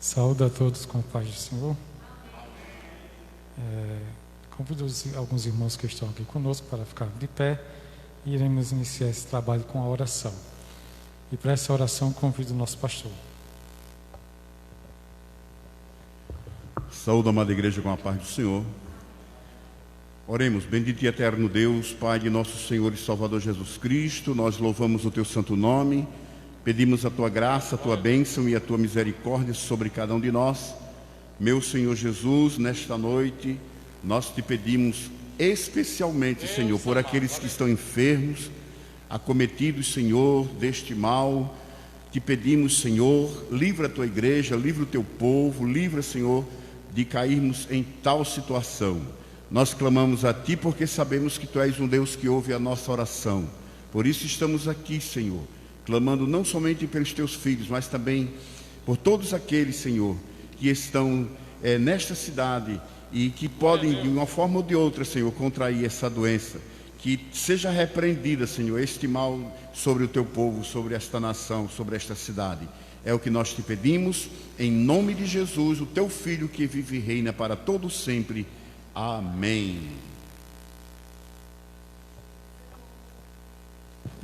Saúde a todos com a paz do Senhor. Convido alguns irmãos que estão aqui conosco para ficar de pé e iremos iniciar esse trabalho com a oração. E para essa oração convido o nosso pastor. Saúde, amada igreja, com a paz do Senhor. Oremos. Bendito e eterno Deus, Pai de nosso Senhor e Salvador Jesus Cristo, nós louvamos o Teu santo nome, pedimos a Tua graça, a Tua bênção e a Tua misericórdia sobre cada um de nós. Meu Senhor Jesus, nesta noite, nós Te pedimos especialmente, Senhor, por aqueles que estão enfermos, acometidos, Senhor, deste mal. Te pedimos, Senhor, livra a Tua igreja, livra o Teu povo, livra, Senhor, de cairmos em tal situação. Nós clamamos a Ti porque sabemos que Tu és um Deus que ouve a nossa oração. Por isso estamos aqui, Senhor, clamando não somente pelos Teus filhos, mas também por todos aqueles, Senhor, que estão nesta cidade e que podem, de uma forma ou de outra, Senhor, contrair essa doença. Que seja repreendida, Senhor, este mal sobre o Teu povo, sobre esta nação, sobre esta cidade. É o que nós Te pedimos, em nome de Jesus, o Teu Filho que vive e reina para todo sempre. Amém.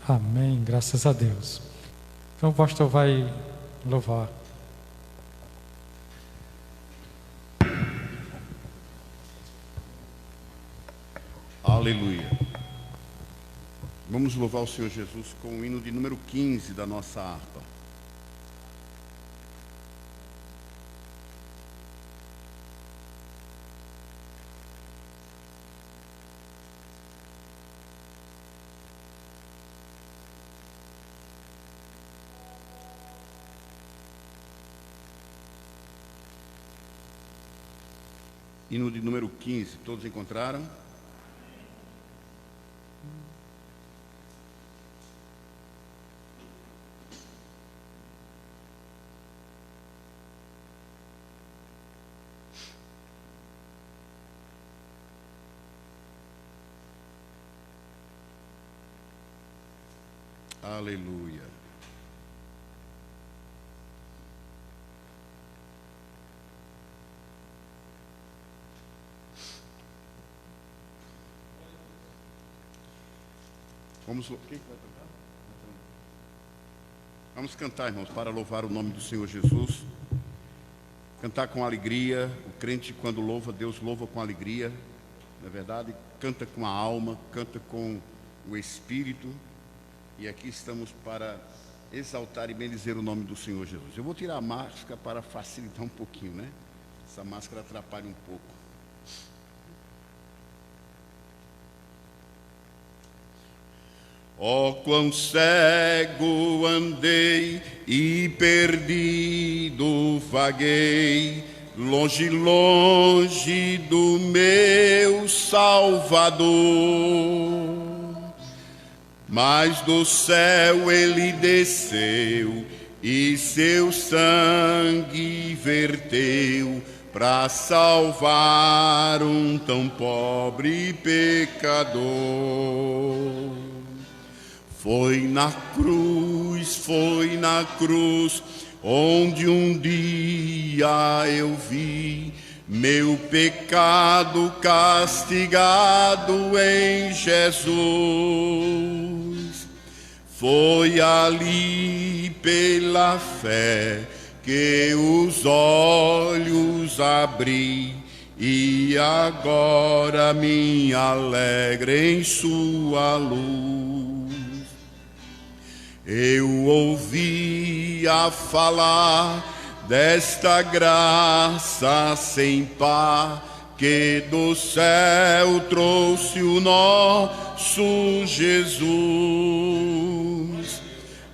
Amém, graças a Deus. Então o pastor vai louvar. Aleluia. Vamos louvar o Senhor Jesus com o hino de número 15 da nossa harpa. Hino de número 15, todos encontraram? Aleluia. Vamos cantar, irmãos, para louvar o nome do Senhor Jesus. Cantar com alegria. O crente, quando louva, Deus louva com alegria. Não é verdade? Canta com a alma, canta com o Espírito. E aqui estamos para exaltar e bendizer o nome do Senhor Jesus. Eu vou tirar a máscara para facilitar um pouquinho, né? Essa máscara atrapalha um pouco. Oh, quão cego andei e perdido vaguei, longe, longe do meu Salvador. Mas do céu ele desceu e seu sangue verteu para salvar um tão pobre pecador. Foi na cruz, onde um dia eu vi meu pecado castigado em Jesus. Foi ali pela fé que os olhos abri e agora me alegro em sua luz. Eu ouvia falar desta graça sem par que do céu trouxe o nosso Jesus.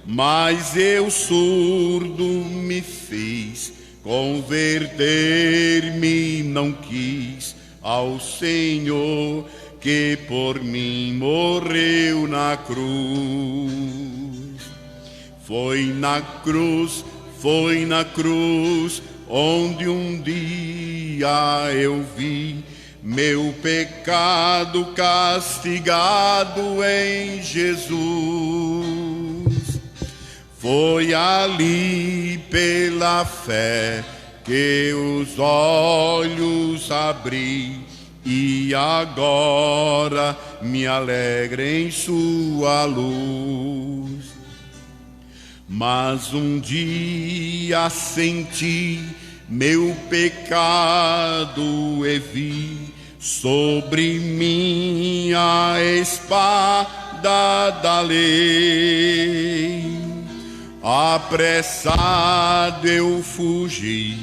Mas eu surdo me fiz, converter-me não quis ao Senhor que por mim morreu na cruz. Foi na cruz, onde um dia eu vi meu pecado castigado em Jesus. Foi ali pela fé que os olhos abri e agora me alegro em sua luz. Mas um dia senti meu pecado e vi sobre minha espada da lei. Apressado eu fugi,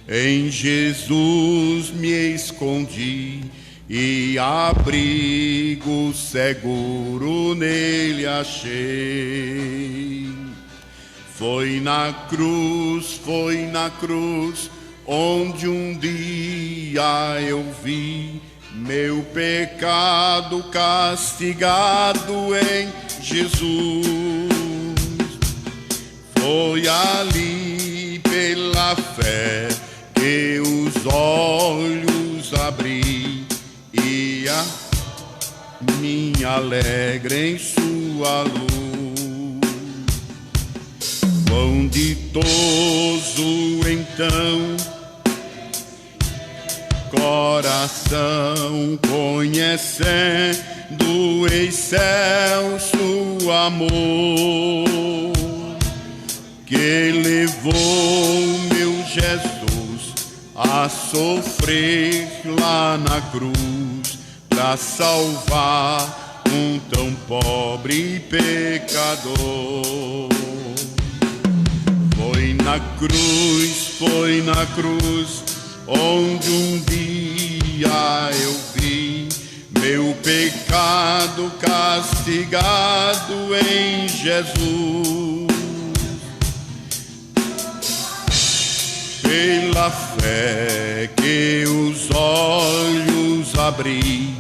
em Jesus me escondi e abrigo seguro nele achei. Foi na cruz, onde um dia eu vi meu pecado castigado em Jesus. Foi ali pela fé que os olhos abri e me alegro em sua luz. Quão ditoso então coração conhecendo excelso amor que levou meu Jesus a sofrer lá na cruz para salvar um tão pobre pecador. Foi na cruz onde um dia eu vi meu pecado castigado em Jesus. Pela fé que os olhos abri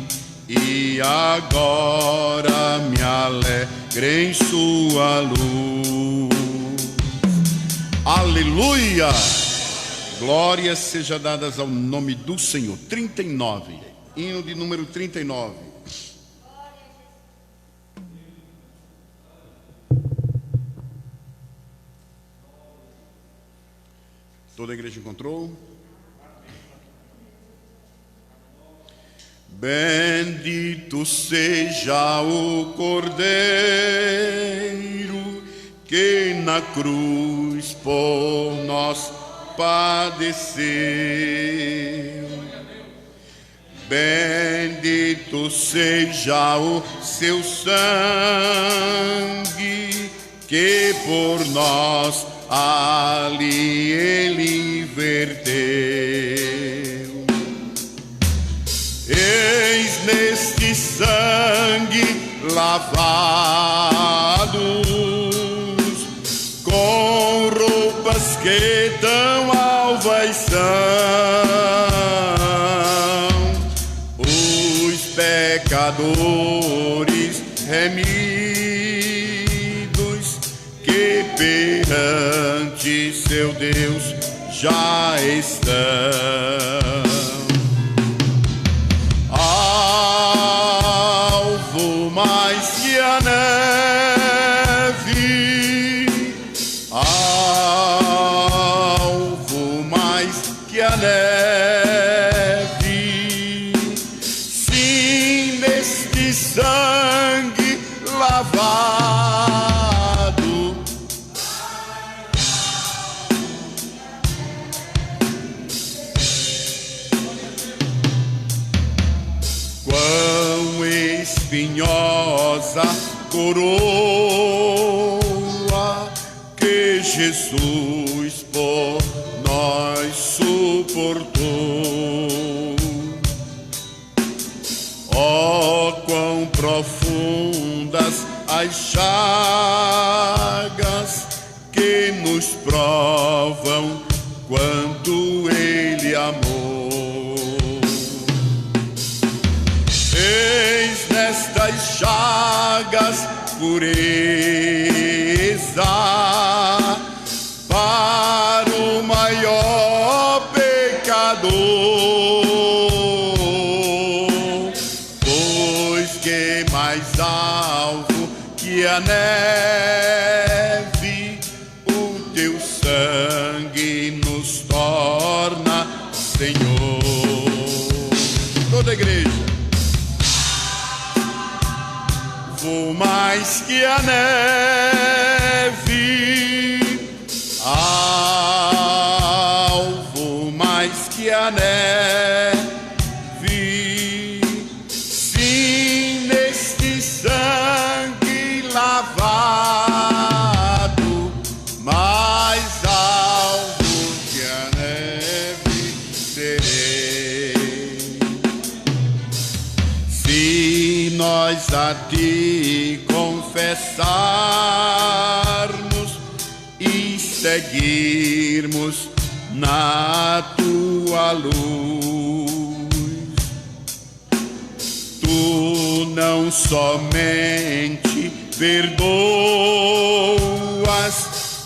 e agora me alegro em sua luz. Aleluia! Glórias sejam dadas ao nome do Senhor. 39, hino de número 39. Toda a igreja encontrou? Bendito seja o Cordeiro que na cruz por nós padeceu. Bendito seja o seu sangue que por nós ali ele verteu. Eis neste sangue lavados com roupas que tão alvas são, os pecadores remidos que perante seu Deus já estão. Alvo mais que a neve, alvo mais que a neve, sim, neste sangue lavado. Quão espinhosa coroa que Jesus por nós suportou. Oh, quão profundas as chagas que nos provam quanto Ele amou. Eis nestas chagas pureza para o maior pecador, pois que mais alvo que a neve o teu sangue nos torna Senhor. Toda a igreja. Vou mais que a neve, vou mais que a neve, sim, neste sangue lavado, mais alto que a neve serei. Se nós a ti confessarmos e seguirmos na tua luz, tu não somente perdoas,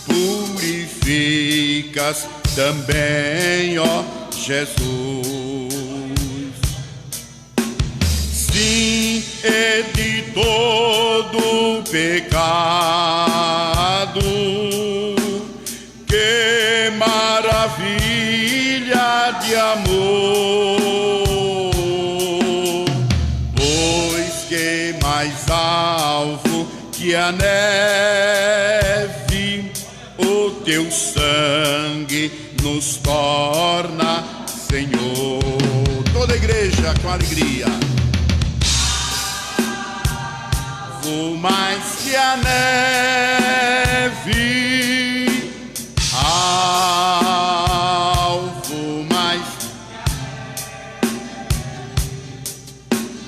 purificas também, ó Jesus. Sim, é de todo pecado, que maravilha de amor, pois que mais alvo que a neve, o teu sangue nos torna, Senhor. Toda a igreja com alegria. Vou mais que a neve, vou mais,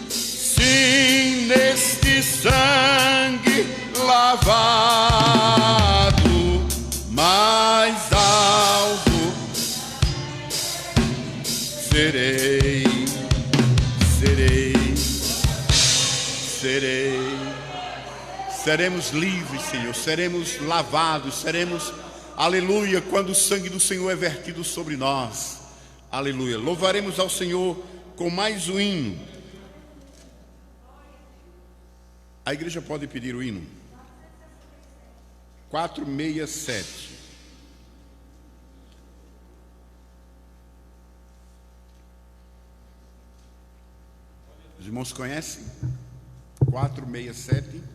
sim, neste sangue lavado, mais alvo serei, serei, serei. Seremos livres, Senhor, seremos lavados, seremos, aleluia, quando o sangue do Senhor é vertido sobre nós, aleluia. Louvaremos ao Senhor com mais um hino. A igreja pode pedir o hino 467. Os irmãos conhecem? 467.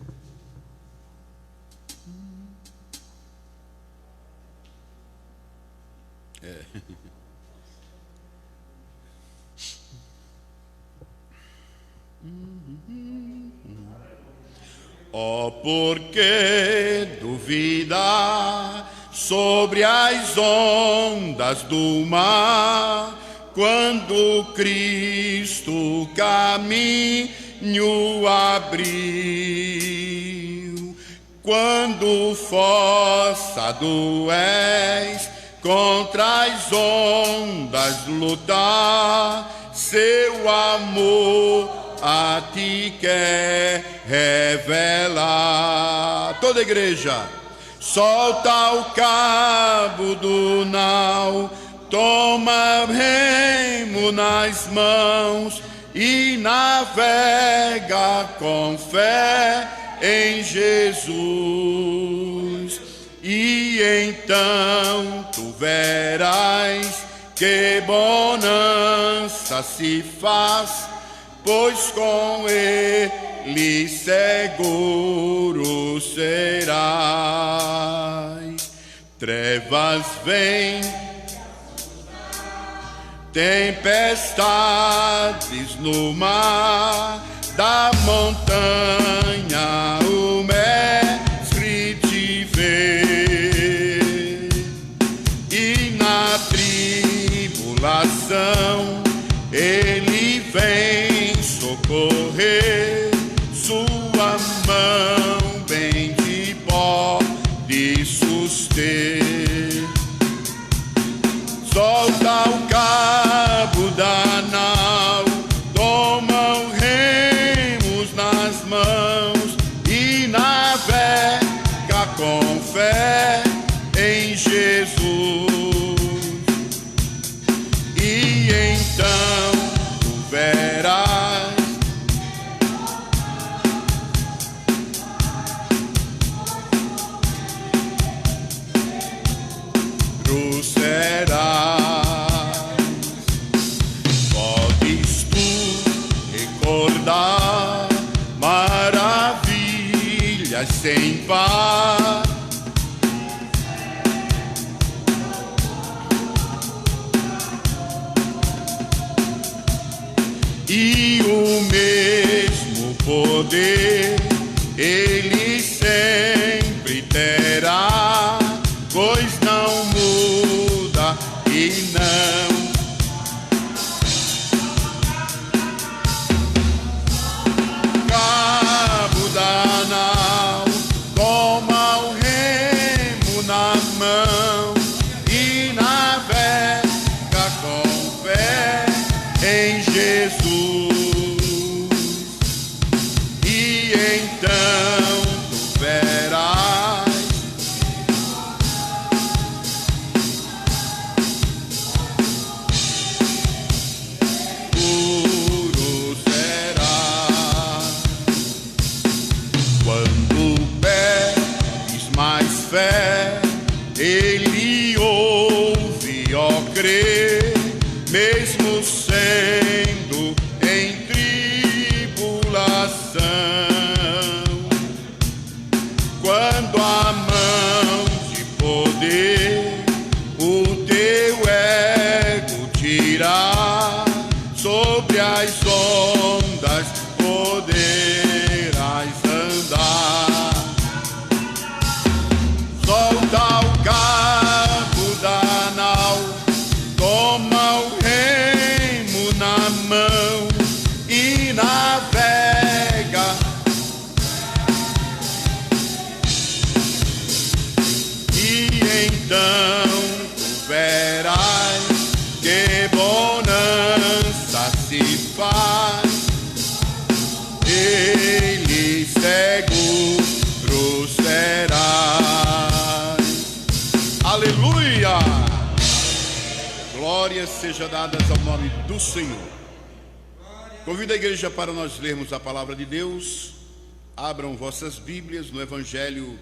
Oh, porque duvida sobre as ondas do mar, quando Cristo caminho abriu, quando forçado és contra as ondas lutar, seu amor a ti quer revelar. Toda a igreja. Solta o cabo do nau, toma remo nas mãos e navega com fé em Jesus. E então tu verás que bonança se faz, pois com ele seguro serás. Trevas vêm, tempestades no mar, da montanha o mestre te vê, e na tribulação ele vem socorrer, sua mão bem te pode suster. Solta o cabo da nau, toma os remos nas mãos e navega com fé em Jesus. E então tu verás serás. sem par. E o mesmo poder Ele sempre terá, pois não muda e não cabo da nau, toma o remo na mão e navega com fé em Jesus. E então tu verás puro será. Quando pedes mais fé, Ele ouve, ó crer, mesmo sendo em tribulação. Quando a mão de poder o teu ego tirar, sobre as ondas poderás andar. Solta o cabo da nau, toma o remo na mão e navega. E então tu verás que bonança se faz. Ele seguro serás. Aleluia! Glórias sejam dadas ao nome do Senhor. Convido a igreja para nós lermos a palavra de Deus. Abram vossas Bíblias no Evangelho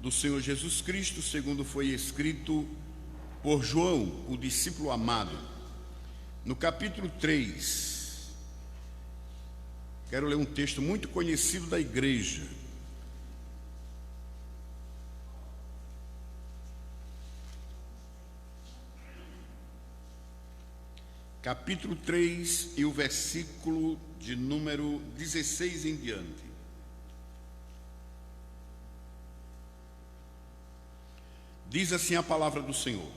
do Senhor Jesus Cristo, segundo foi escrito por João, o discípulo amado. No capítulo 3, quero ler um texto muito conhecido da igreja. Capítulo 3 e o versículo de número 16 em diante. Diz assim a palavra do Senhor.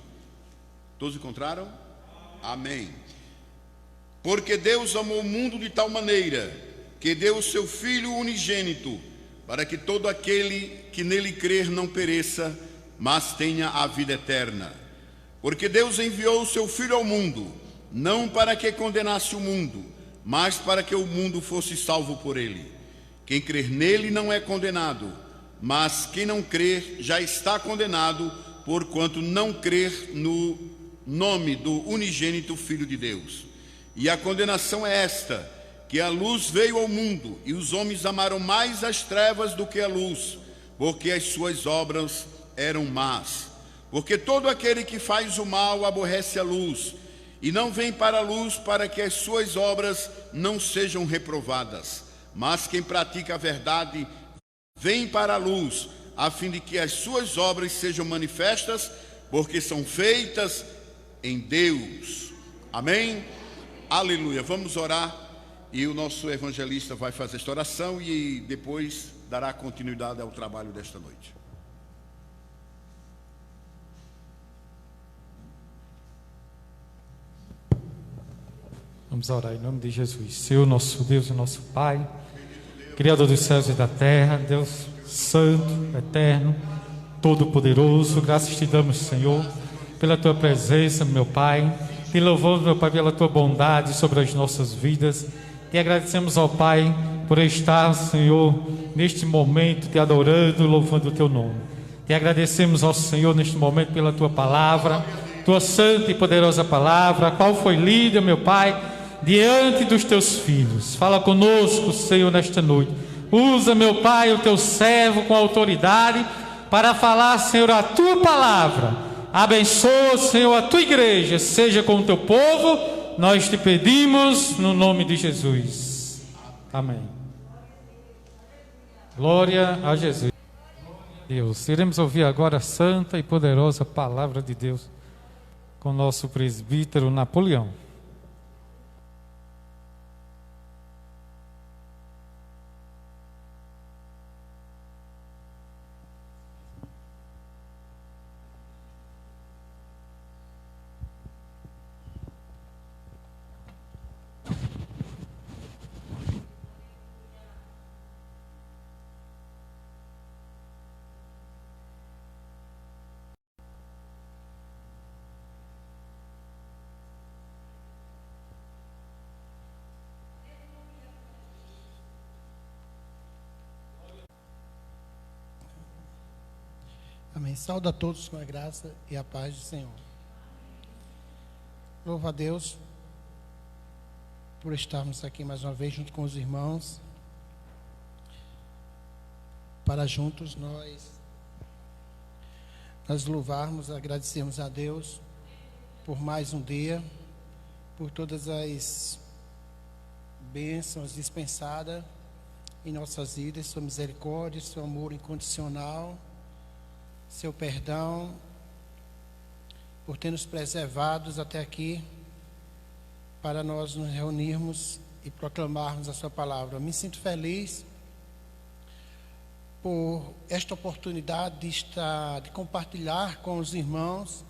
Todos encontraram? Amém. Porque Deus amou o mundo de tal maneira que deu o seu Filho unigênito, para que todo aquele que nele crer não pereça, mas tenha a vida eterna. Porque Deus enviou o seu Filho ao mundo, não para que condenasse o mundo, mas para que o mundo fosse salvo por ele. Quem crer nele não é condenado, mas quem não crer já está condenado, porquanto não crer no nome do unigênito Filho de Deus. E a condenação é esta, que a luz veio ao mundo, e os homens amaram mais as trevas do que a luz, porque as suas obras eram más. Porque todo aquele que faz o mal aborrece a luz, e não vem para a luz para que as suas obras não sejam reprovadas. Mas quem pratica a verdade vem para a luz, a fim de que as suas obras sejam manifestas, porque são feitas em Deus. Amém? Aleluia. Vamos orar e o nosso evangelista vai fazer esta oração e depois dará continuidade ao trabalho desta noite. Vamos orar em nome de Jesus. Senhor, nosso Deus e nosso Pai, Criador dos céus e da terra, Deus santo, eterno, todo-poderoso, graças te damos, Senhor, pela tua presença, meu Pai. Te louvamos, meu Pai, pela tua bondade sobre as nossas vidas. Te agradecemos, ó Pai, por estar, Senhor, neste momento te adorando e louvando o teu nome. Te agradecemos, ó Senhor, neste momento pela tua palavra, tua santa e poderosa palavra, a qual foi lida, meu Pai, diante dos teus filhos. Fala conosco, Senhor, nesta noite. Usa, meu Pai, o teu servo com autoridade para falar, Senhor, a tua palavra. Abençoa, Senhor, a tua igreja, seja com o teu povo. Nós te pedimos no nome de Jesus. Amém. Glória a Jesus. Deus. Iremos ouvir agora a santa e poderosa palavra de Deus com o nosso presbítero Napoleão. Amém. Saúdo a todos com a graça e a paz do Senhor. Louvo a Deus por estarmos aqui mais uma vez junto com os irmãos, para juntos nós louvarmos, agradecermos a Deus por mais um dia, por todas as bênçãos dispensadas em nossas vidas, sua misericórdia, seu amor incondicional, seu perdão, por ter nos preservados até aqui, para nós nos reunirmos e proclamarmos a sua palavra. Eu me sinto feliz por esta oportunidade de compartilhar com os irmãos,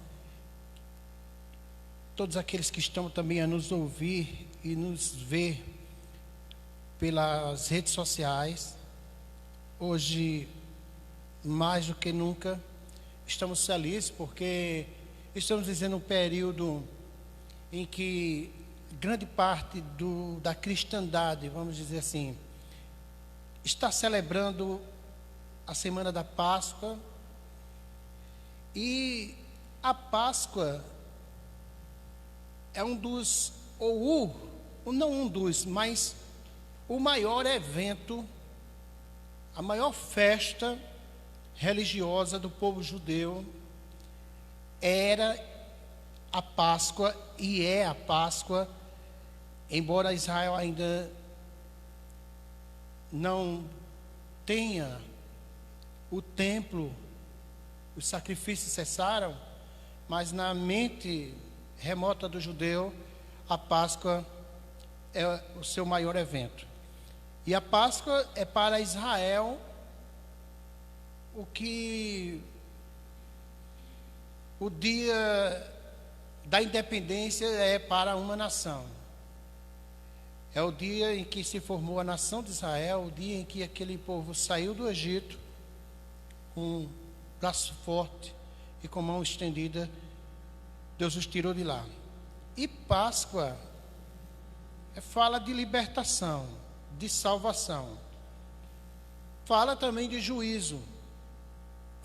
todos aqueles que estão também a nos ouvir e nos ver pelas redes sociais. Hoje, mais do que nunca, estamos felizes porque estamos vivendo um período em que grande parte da cristandade, vamos dizer assim, está celebrando a semana da Páscoa. E a Páscoa é mas o maior evento, a maior festa religiosa do povo judeu era a Páscoa e é a Páscoa, embora Israel ainda não tenha o templo, os sacrifícios cessaram, mas na mente remota do judeu, a Páscoa é o seu maior evento. E a Páscoa é para Israel o dia da independência é para uma nação. É o dia em que se formou a nação de Israel, o dia em que aquele povo saiu do Egito com um braço forte e com mão estendida, Deus os tirou de lá. E Páscoa fala de libertação, de salvação. Fala também de juízo.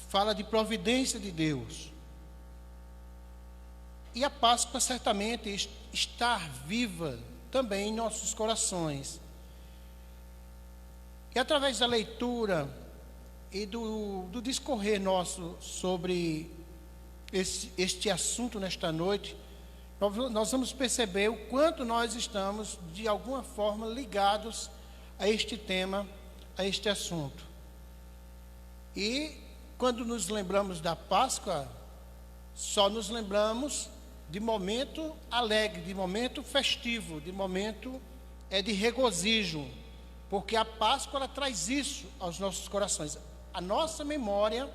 Fala de providência de Deus. E a Páscoa certamente está viva também em nossos corações. E através da leitura e do discorrer nosso sobre este assunto nesta noite, nós vamos perceber o quanto nós estamos, de alguma forma, ligados a este tema, a este assunto. E quando nos lembramos da Páscoa, só nos lembramos de momento alegre, de momento festivo, de momento de regozijo, porque a Páscoa ela traz isso aos nossos corações. A nossa memória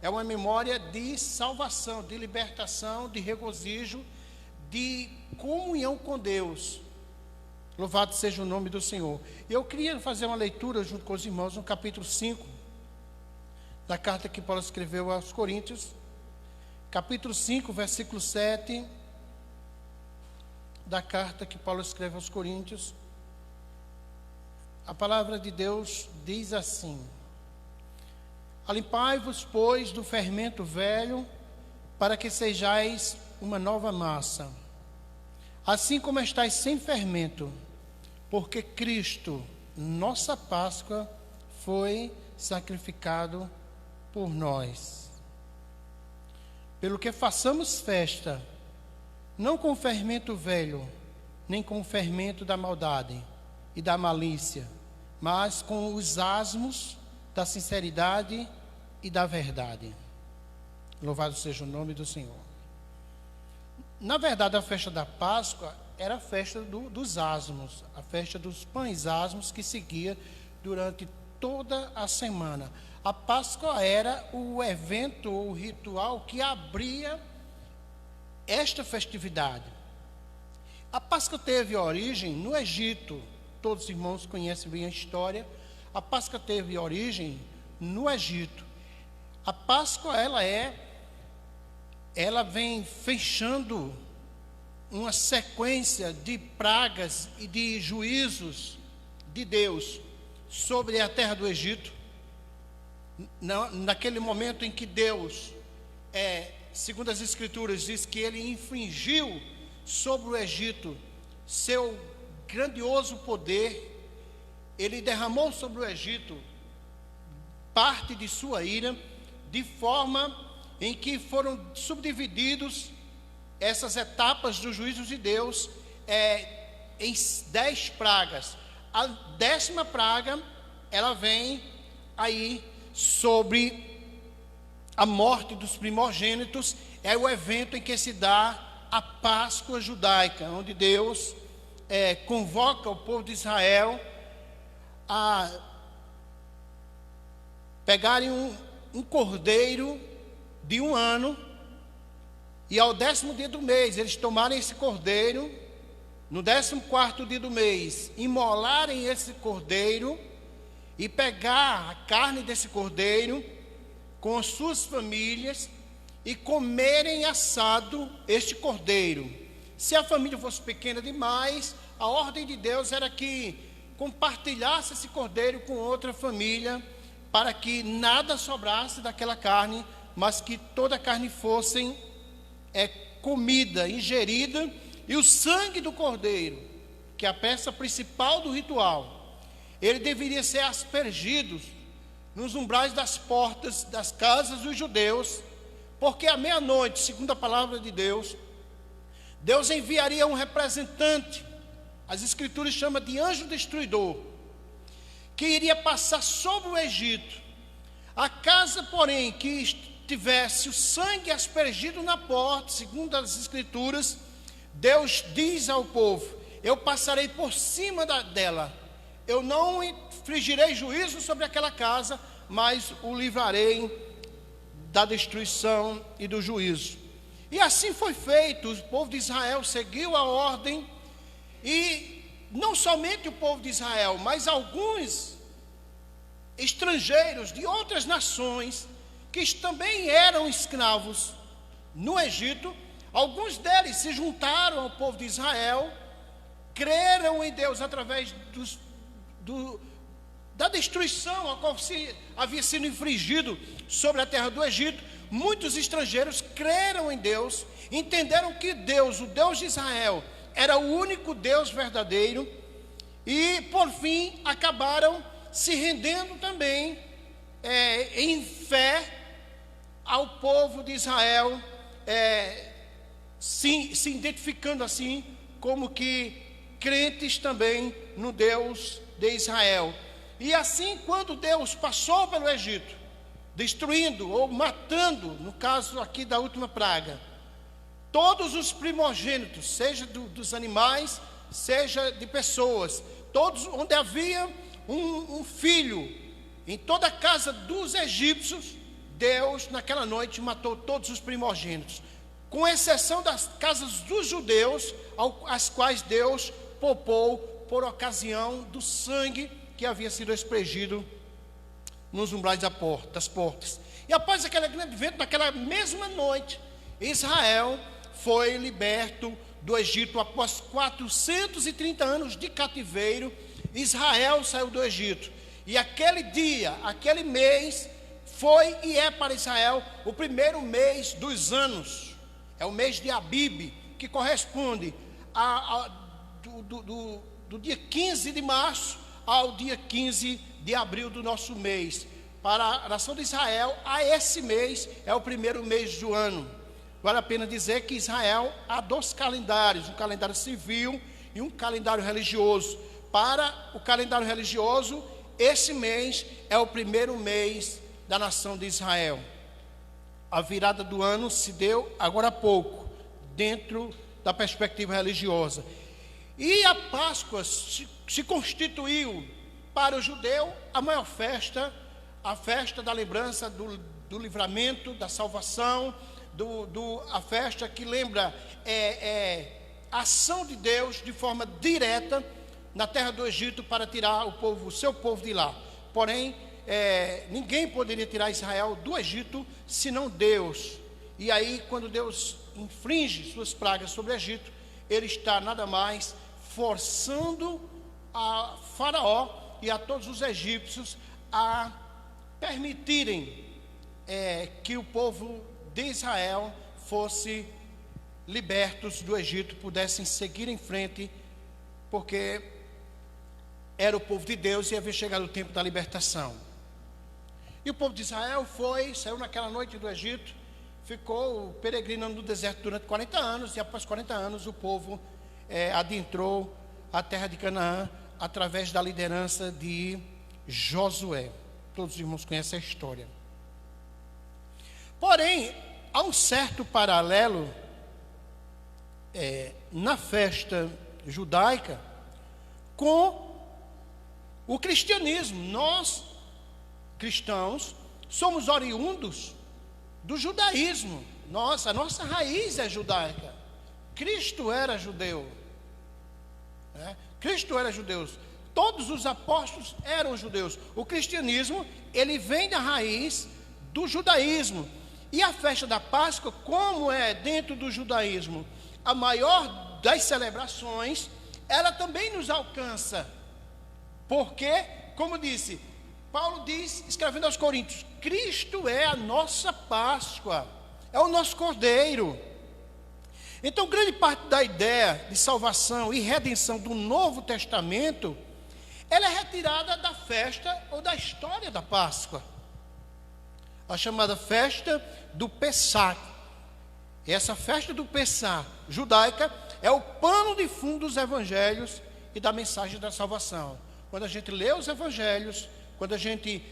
é uma memória de salvação, de libertação, de regozijo, de comunhão com Deus. Louvado seja o nome do Senhor. Eu queria fazer uma leitura junto com os irmãos no capítulo 5 da carta que Paulo escreveu aos Coríntios, capítulo 5, versículo 7 da carta que Paulo escreve aos Coríntios. A palavra de Deus diz assim: alimpai-vos, pois, do fermento velho, para que sejais uma nova massa, assim como estáis sem fermento, porque Cristo, nossa Páscoa, foi sacrificado por nós. Pelo que façamos festa, não com o fermento velho, nem com o fermento da maldade e da malícia, mas com os asmos da sinceridade e da verdade. Louvado seja o nome do Senhor. Na verdade, a festa da Páscoa era a festa dos asmos, a festa dos pães asmos que seguia durante toda a semana. A Páscoa era o evento, o ritual que abria esta festividade. A Páscoa teve origem no Egito. Todos os irmãos conhecem bem a história. A Páscoa teve origem no Egito. A Páscoa, ela vem fechando uma sequência de pragas e de juízos de Deus sobre a terra do Egito. Naquele momento em que Deus, segundo as Escrituras, diz que ele infringiu sobre o Egito seu grandioso poder, ele derramou sobre o Egito parte de sua ira, de forma em que foram subdivididos essas etapas dos juízos de Deus em 10 pragas. A 10ª praga, ela vem aí sobre a morte dos primogênitos. É o evento em que se dá a Páscoa judaica, onde Deus convoca o povo de Israel a pegarem um cordeiro de 1 ano, e ao 10º dia do mês, eles tomarem esse cordeiro, no 14º dia do mês, imolarem esse cordeiro, e pegar a carne desse cordeiro, com as suas famílias, e comerem assado este cordeiro. Se a família fosse pequena demais, a ordem de Deus era que compartilhasse esse cordeiro com outra família, para que nada sobrasse daquela carne, mas que toda a carne fosse comida, ingerida, e o sangue do cordeiro, que é a peça principal do ritual, ele deveria ser aspergido nos umbrais das portas das casas dos judeus, porque à meia-noite, segundo a palavra de Deus, Deus enviaria um representante, as Escrituras chamam de anjo destruidor, que iria passar sobre o Egito. A casa, porém, que tivesse o sangue aspergido na porta, segundo as Escrituras, Deus diz ao povo: eu passarei por cima dela, eu não infligirei juízo sobre aquela casa, mas o livrarei da destruição e do juízo. E assim foi feito. O povo de Israel seguiu a ordem, e não somente o povo de Israel, mas alguns estrangeiros de outras nações, que também eram escravos no Egito, alguns deles se juntaram ao povo de Israel, creram em Deus através da destruição a qual havia sido infligido sobre a terra do Egito. Muitos estrangeiros creram em Deus, entenderam que Deus, o Deus de Israel, era o único Deus verdadeiro, e por fim acabaram se rendendo também em fé ao povo de Israel, se identificando assim como que crentes também no Deus de Israel. E assim, quando Deus passou pelo Egito, destruindo ou matando, no caso aqui da última praga, todos os primogênitos, seja dos animais, seja de pessoas, todos onde havia um filho, em toda a casa dos egípcios, Deus naquela noite matou todos os primogênitos, com exceção das casas dos judeus, as quais Deus poupou por ocasião do sangue que havia sido aspergido nos umbrais das portas. E após aquele grande evento, naquela mesma noite, Israel foi liberto do Egito. Após 430 anos de cativeiro, Israel saiu do Egito. E aquele dia, aquele mês, foi e é para Israel o primeiro mês dos anos. É o mês de Abib, que corresponde do dia 15 de março ao dia 15 de abril do nosso mês. Para a nação de Israel, a esse mês é o primeiro mês do ano. Vale a pena dizer que Israel há 2 calendários, um calendário civil e um calendário religioso. Para o calendário religioso, esse mês é o primeiro mês da nação de Israel. A virada do ano se deu agora há pouco, dentro da perspectiva religiosa. E a Páscoa se constituiu para o judeu a maior festa, a festa da lembrança do livramento, da salvação, a festa que lembra a ação de Deus de forma direta na terra do Egito para tirar o seu povo de lá. Porém, ninguém poderia tirar Israel do Egito senão Deus. E aí, quando Deus infringe suas pragas sobre o Egito, ele está nada mais forçando a Faraó e a todos os egípcios a permitirem que o povo de Israel fosse libertos do Egito, pudessem seguir em frente, porque era o povo de Deus e havia chegado o tempo da libertação. E o povo de Israel saiu naquela noite do Egito, ficou peregrinando no deserto durante 40 anos, e após 40 anos o povo adentrou a terra de Canaã através da liderança de Josué. Todos os irmãos conhecem a história. Porém, há um certo paralelo na festa judaica com o cristianismo. Nós, cristãos, somos oriundos do judaísmo. A nossa raiz é judaica. Cristo era judeu. Cristo era judeu. Todos os apóstolos eram judeus. O cristianismo, ele vem da raiz do judaísmo. E a festa da Páscoa, como é dentro do judaísmo a maior das celebrações, ela também nos alcança. Porque, como disse, Paulo diz, escrevendo aos Coríntios, Cristo é a nossa Páscoa, é o nosso Cordeiro. Então, grande parte da ideia de salvação e redenção do Novo Testamento, ela é retirada da festa ou da história da Páscoa, a chamada festa do Pessah. Essa festa do Pessah judaica é o pano de fundo dos evangelhos e da mensagem da salvação. Quando a gente lê os evangelhos, quando a gente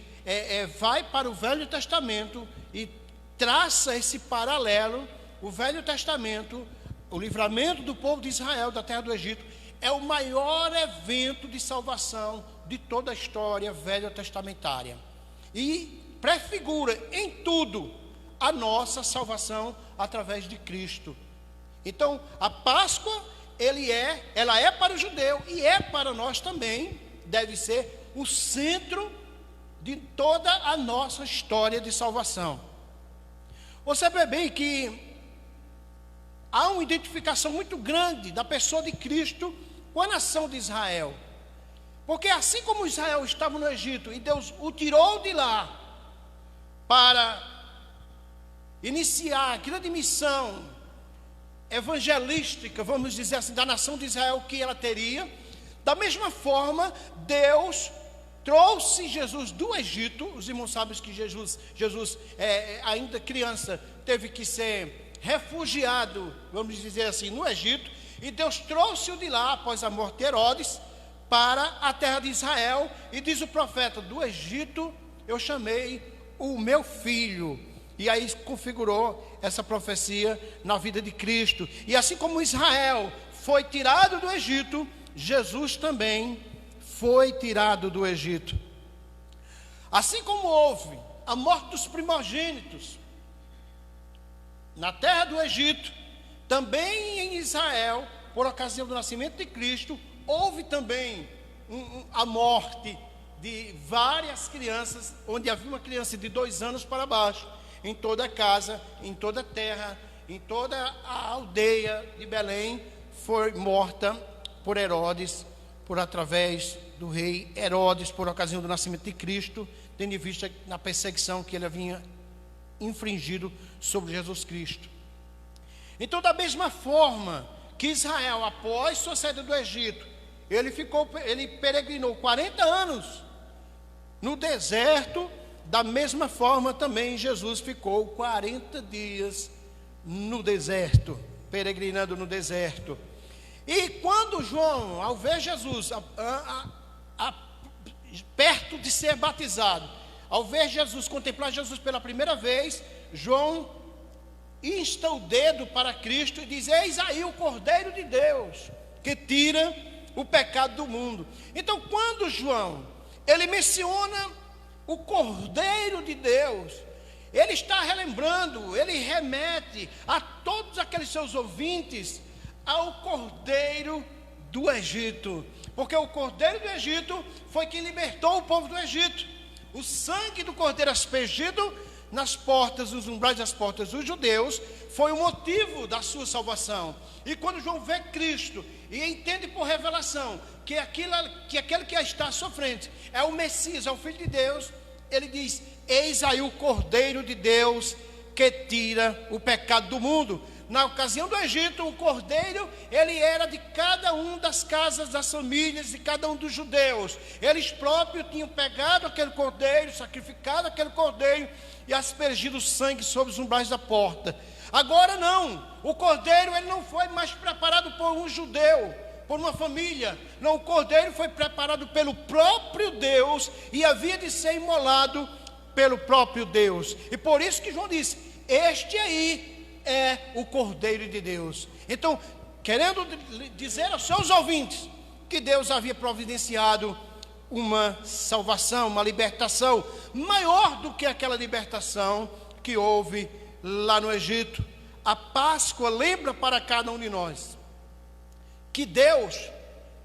vai para o Velho Testamento e traça esse paralelo, o Velho Testamento, o livramento do povo de Israel da terra do Egito, é o maior evento de salvação de toda a história velho-testamentária. E prefigura em tudo a nossa salvação através de Cristo. Então, a Páscoa, ela é para o judeu e é para nós também, deve ser o centro de toda a nossa história de salvação. Você vê bem que há uma identificação muito grande da pessoa de Cristo com a nação de Israel. Porque assim como Israel estava no Egito e Deus o tirou de lá para iniciar a grande missão evangelística, vamos dizer assim, da nação de Israel que ela teria, da mesma forma, Deus trouxe Jesus do Egito. Os irmãos sabem que Jesus ainda criança, teve que ser refugiado, vamos dizer assim, no Egito, e Deus trouxe-o de lá, após a morte de Herodes, para a terra de Israel, e diz o profeta, do Egito eu chamei o meu filho. E aí configurou essa profecia na vida de Cristo. E assim como Israel foi tirado do Egito, Jesus também foi tirado do Egito. Assim como houve a morte dos primogênitos na terra do Egito, também em Israel, por ocasião do nascimento de Cristo, houve também a morte de várias crianças, onde havia uma criança de 2 anos para baixo, em toda a casa, em toda a terra, em toda a aldeia de Belém, foi morta por Herodes, através do rei Herodes, por ocasião do nascimento de Cristo, tendo em vista na perseguição que ele havia infringido sobre Jesus Cristo. Então, da mesma forma que Israel, após sua saída do Egito, ele peregrinou 40 anos no deserto, da mesma forma também Jesus ficou 40 dias no deserto, peregrinando no deserto. E quando João, ao ver Jesus perto de ser batizado, ao ver Jesus, contemplar Jesus pela primeira vez, João insta o dedo para Cristo e diz: eis aí o Cordeiro de Deus, que tira o pecado do mundo. Então, quando João, ele menciona o Cordeiro de Deus, ele está relembrando, ele remete a todos aqueles seus ouvintes ao Cordeiro do Egito, porque o Cordeiro do Egito foi quem libertou o povo do Egito. O sangue do Cordeiro aspergido nas portas, nos umbrais das portas dos judeus, foi o motivo da sua salvação. E quando João vê Cristo e entende por revelação que aquele que está à sua frente é o Messias, é o Filho de Deus, ele diz: eis aí o Cordeiro de Deus que tira o pecado do mundo. Na ocasião do Egito, o cordeiro, ele era de cada um das casas, das famílias, de cada um dos judeus. Eles próprios tinham pegado aquele cordeiro, sacrificado aquele cordeiro e aspergido o sangue sobre os umbrais da porta. Agora não, o cordeiro, ele não foi mais preparado por um judeu, por uma família. Não, o cordeiro foi preparado pelo próprio Deus e havia de ser imolado pelo próprio Deus. E por isso que João disse: este aí é o Cordeiro de Deus. Então, querendo dizer aos seus ouvintes que Deus havia providenciado uma salvação, uma libertação maior do que aquela libertação que houve lá no Egito. A Páscoa lembra para cada um de nós que Deus,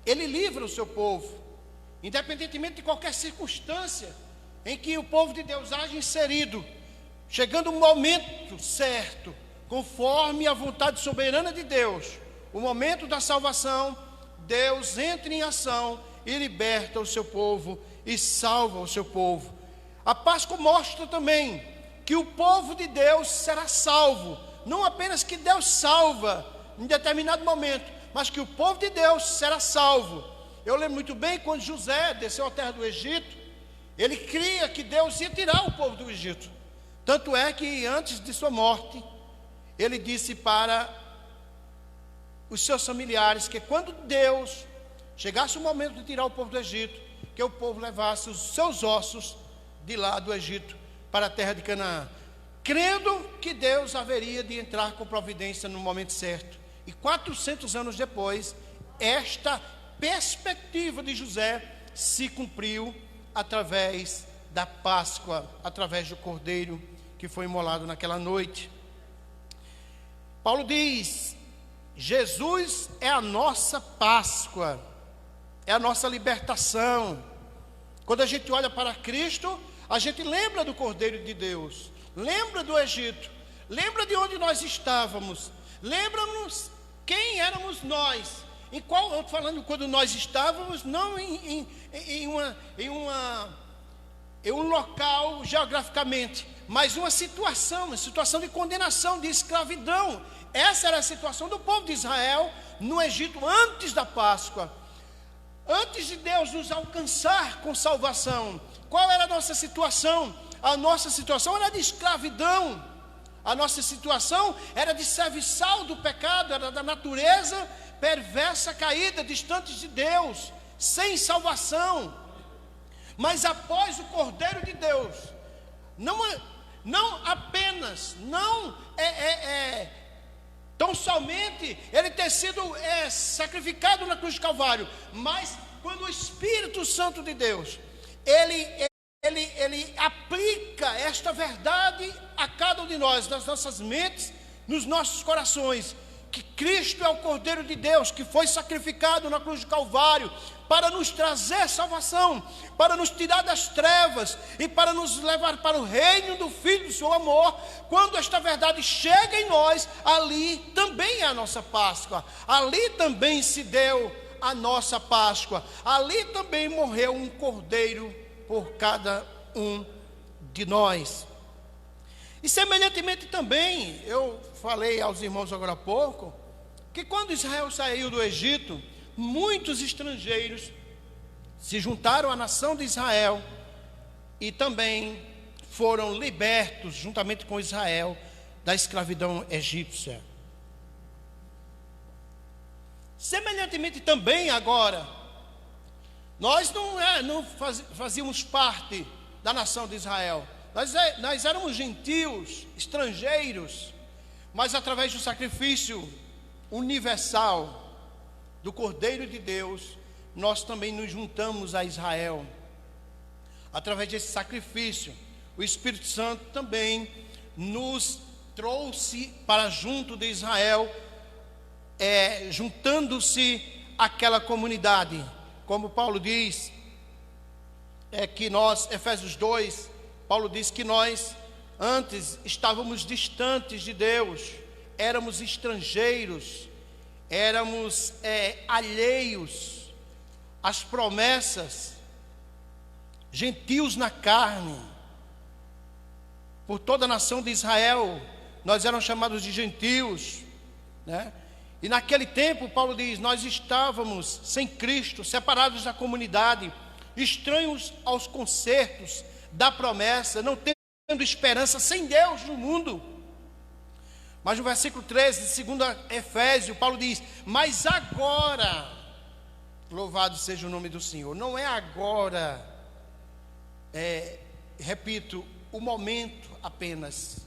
ele livra o seu povo, independentemente de qualquer circunstância em que o povo de Deus haja inserido, chegando o momento certo, conforme a vontade soberana de Deus, o momento da salvação, Deus entra em ação e liberta o seu povo e salva o seu povo. A Páscoa mostra também que o povo de Deus será salvo, não apenas que Deus salva em determinado momento, mas que o povo de Deus será salvo. Eu lembro muito bem quando José desceu à terra do Egito, ele cria que Deus ia tirar o povo do Egito. Tanto é que antes de sua morte, ele disse para os seus familiares que quando Deus chegasse o momento de tirar o povo do Egito, que o povo levasse os seus ossos de lá do Egito para a terra de Canaã, crendo que Deus haveria de entrar com providência no momento certo. E 400 anos depois, esta perspectiva de José se cumpriu através da Páscoa, através do Cordeiro que foi imolado naquela noite. Paulo diz: Jesus é a nossa Páscoa, é a nossa libertação. Quando a gente olha para Cristo, a gente lembra do Cordeiro de Deus, lembra do Egito, lembra de onde nós estávamos, lembra-nos quem éramos nós. Em qual, eu estou falando quando nós estávamos, não em um local geograficamente, mas uma situação de condenação, de escravidão. Essa era a situação do povo de Israel no Egito antes da Páscoa. Antes de Deus nos alcançar com salvação, qual era a nossa situação? A nossa situação era de escravidão. A nossa situação era de serviçal do pecado, era da natureza perversa, caída, distantes de Deus, sem salvação. Mas após o Cordeiro de Deus, não apenas, tão somente ele ter sido sacrificado na cruz de Calvário, mas quando o Espírito Santo de Deus, ele aplica esta verdade a cada um de nós, nas nossas mentes, nos nossos corações, que Cristo é o Cordeiro de Deus, que foi sacrificado na cruz de Calvário, para nos trazer salvação, para nos tirar das trevas e para nos levar para o reino do Filho do seu amor. Quando esta verdade chega em nós, ali também é a nossa Páscoa, ali também se deu a nossa Páscoa, ali também morreu um Cordeiro por cada um de nós. E semelhantemente também, eu falei aos irmãos agora há pouco, que quando Israel saiu do Egito, muitos estrangeiros se juntaram à nação de Israel e também foram libertos, juntamente com Israel, da escravidão egípcia. Semelhantemente também agora, nós não fazíamos parte da nação de Israel. Nós éramos gentios, estrangeiros, mas através do sacrifício universal do Cordeiro de Deus, nós também nos juntamos a Israel. Através desse sacrifício, o Espírito Santo também nos trouxe para junto de Israel, juntando-se àquela comunidade. Como Paulo diz, que nós, Efésios 2, Paulo diz que nós antes estávamos distantes de Deus, éramos estrangeiros, éramos alheios às promessas, gentios na carne. Por toda a nação de Israel, nós éramos chamados de gentios, né? E naquele tempo, Paulo diz, nós estávamos sem Cristo, separados da comunidade, estranhos aos concertos da promessa, não tendo esperança, sem Deus no mundo. Mas no versículo 13 de 2 Efésios, Paulo diz, mas agora, louvado seja o nome do Senhor, não é agora, repito, o momento apenas,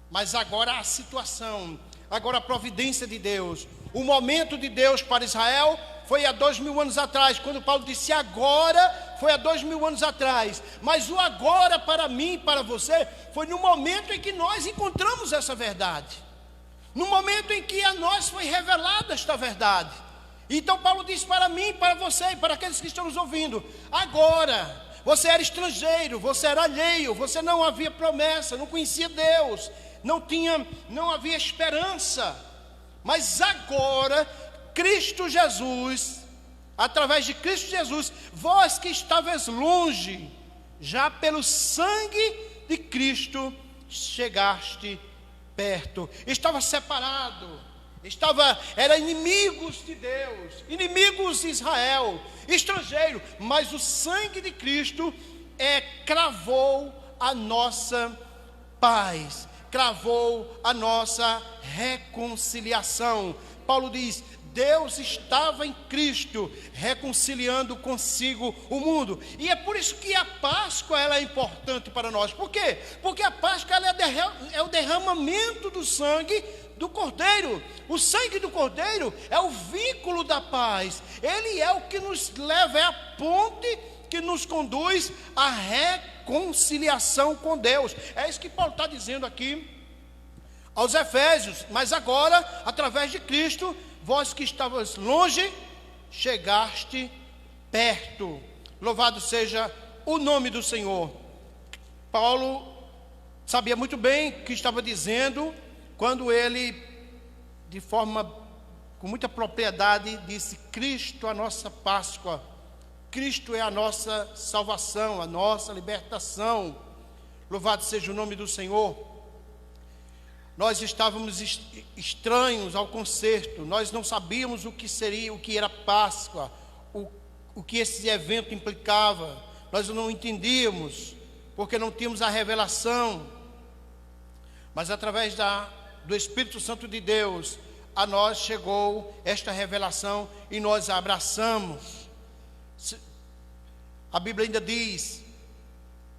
mas agora a situação, agora a providência de Deus. O momento de Deus para Israel foi há 2000 anos atrás, quando Paulo disse agora, foi há 2000 anos atrás, mas o agora para mim e para você, foi no momento em que nós encontramos essa verdade, no momento em que a nós foi revelada esta verdade. Então Paulo disse para mim, para você e para aqueles que estão nos ouvindo, agora, você era estrangeiro, você era alheio, você não havia promessa, não conhecia Deus, não havia esperança, mas agora, Cristo Jesus, através de Cristo Jesus, vós que estavas longe, já pelo sangue de Cristo, chegaste perto. Estava separado, era inimigos de Deus, inimigos de Israel, estrangeiro, mas o sangue de Cristo cravou a nossa paz, cravou a nossa reconciliação. Paulo diz, Deus estava em Cristo, reconciliando consigo o mundo. E é por isso que a Páscoa ela é importante para nós. Por quê? Porque a Páscoa ela é o derramamento do sangue do Cordeiro. O sangue do Cordeiro é o vínculo da paz. Ele é o que nos leva, é a ponte que nos conduz à reconciliação com Deus. É isso que Paulo está dizendo aqui aos Efésios. Mas agora, através de Cristo, vós que estavas longe, chegaste perto. Louvado seja o nome do Senhor. Paulo sabia muito bem o que estava dizendo quando ele, com muita propriedade, disse: Cristo, a nossa Páscoa, Cristo é a nossa salvação, a nossa libertação. Louvado seja o nome do Senhor. Nós estávamos estranhos ao concerto, nós não sabíamos o que seria, o que era Páscoa, o que esse evento implicava, nós não entendíamos, porque não tínhamos a revelação. Mas através do Espírito Santo de Deus, a nós chegou esta revelação e nós a abraçamos. A Bíblia ainda diz,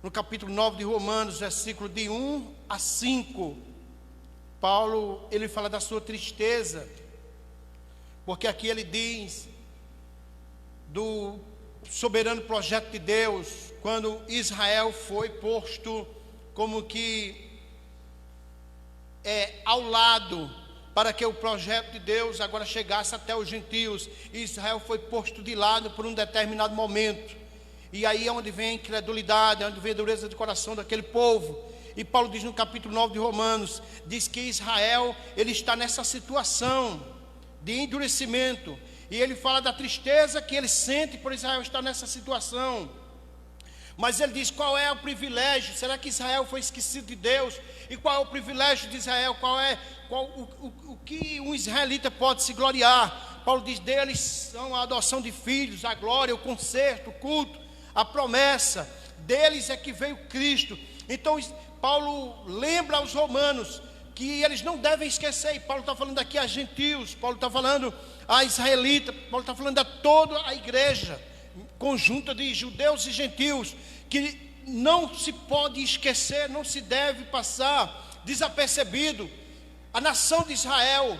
no capítulo 9 de Romanos, versículo de 1 a 5, Paulo, ele fala da sua tristeza, porque aqui ele diz do soberano projeto de Deus, quando Israel foi posto como que ao lado, para que o projeto de Deus agora chegasse até os gentios. Israel foi posto de lado por um determinado momento, e aí é onde vem a incredulidade, é onde vem a dureza de coração daquele povo. E Paulo diz no capítulo 9 de Romanos, diz que Israel, ele está nessa situação de endurecimento, e ele fala da tristeza que ele sente por Israel estar nessa situação. Mas ele diz, qual é o privilégio? Será que Israel foi esquecido de Deus? E qual é o privilégio de Israel? O que um israelita pode se gloriar? Paulo diz, deles são a adoção de filhos, a glória, o conserto, o culto, a promessa. Deles é que veio Cristo. Então Paulo lembra aos romanos que eles não devem esquecer. E Paulo está falando aqui a gentios, Paulo está falando a israelita, Paulo está falando a toda a igreja conjunta de judeus e gentios, que não se pode esquecer, não se deve passar desapercebido a nação de Israel,